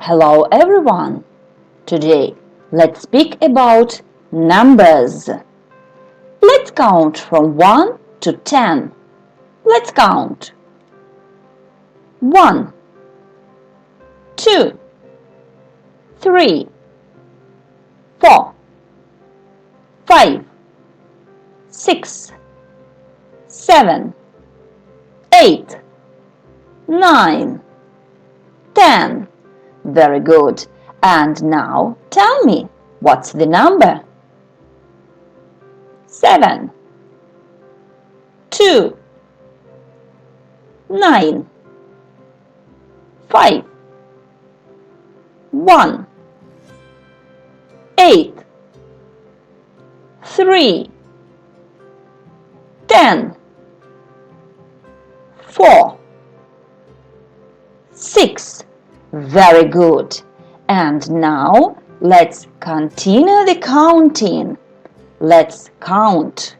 Hello everyone! Today let's speak about numbers. Let's count from 1 to 10. Let's count. 1, 2, 3, 4, 5, 6, 7, 8, 9, 10. Very good. And now tell me, what's the number? 7, 2, 9, 5, 1, 8, 3, 10, 4, 6. Very good. And now let's continue the counting. Let's count.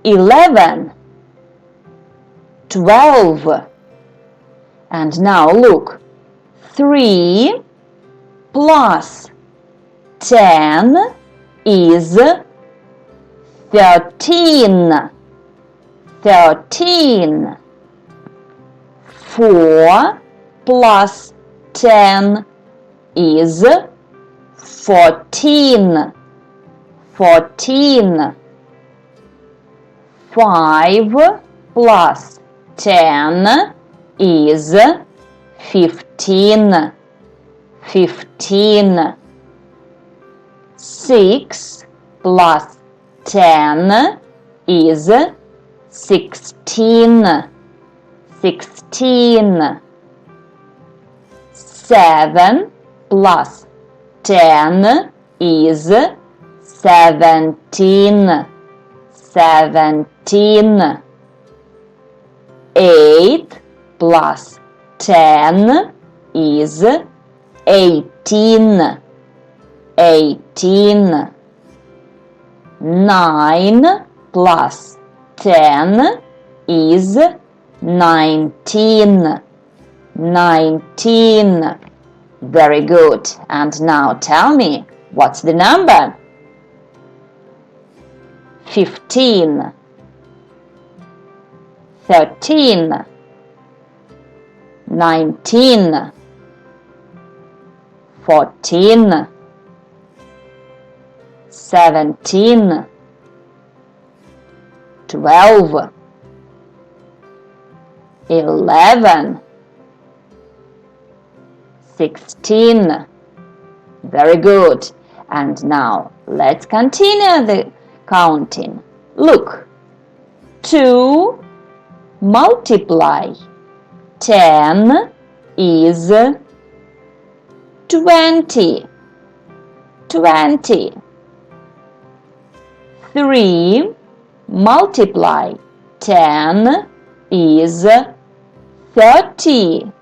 11, 12. And now look. 3 plus 10 is 13. 13. 4 plus 10 is 14. 14. 5 plus 10 is 15. 15. 6 plus 10 is 16. 16. 7 plus 10 is 17. 17. 8 plus 10 is 18. 18. 9 plus 10 is 19. 19. Very good. And now tell me, what's the number? 15, 13, 19, 14, 17, 12, 11, 16. Very good. And now let's continue the counting. Look. 2 multiply 10 is 20. 20. 3 multiply 10 is 30.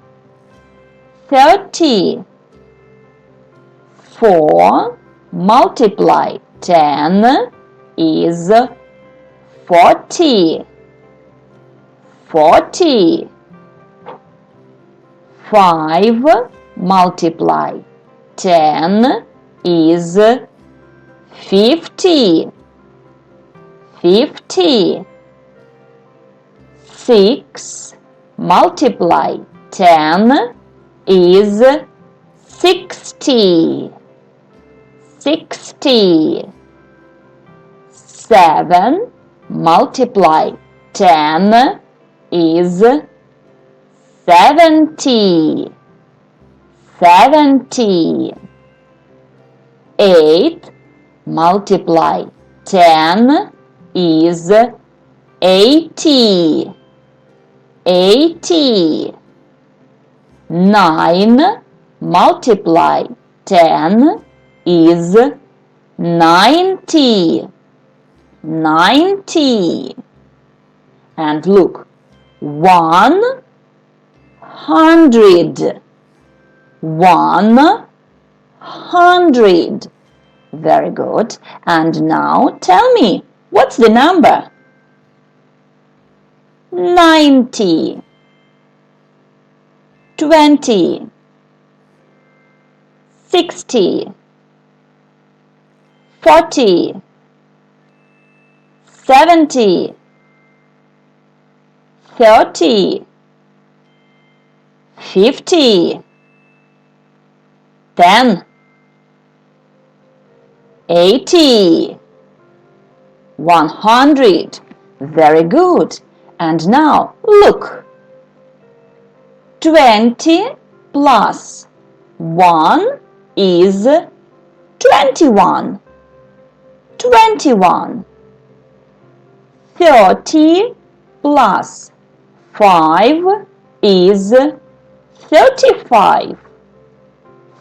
30. 4 multiply 10 is 40. 40. 5 multiply 10 is 50. 50. 6 multiply 10 is 60. 60. 7 multiply 10 is 70. 70. 8 multiply 10 is 80. 80. 9 multiply 10 is 90. 90. And look, 100. 100. Very good. And now tell me, what's the number? 90. 20. 60, 40, 70, 30, 50, 10, 80, 100. Very good. And now look. 20 plus 1 is 21. 21. 30 plus 5 is 35.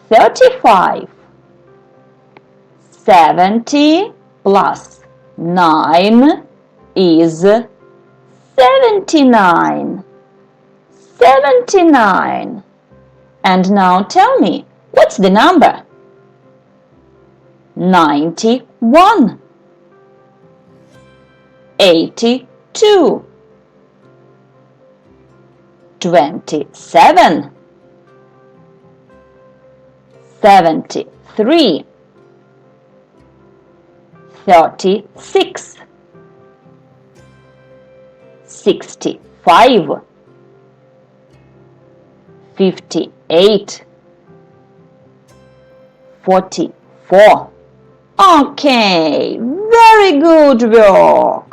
35. 70 plus 9 is 79. 79. And now tell me, what's the number? 91. 82. 27. 73. 36. 65. 58. 44. Okay, very good work.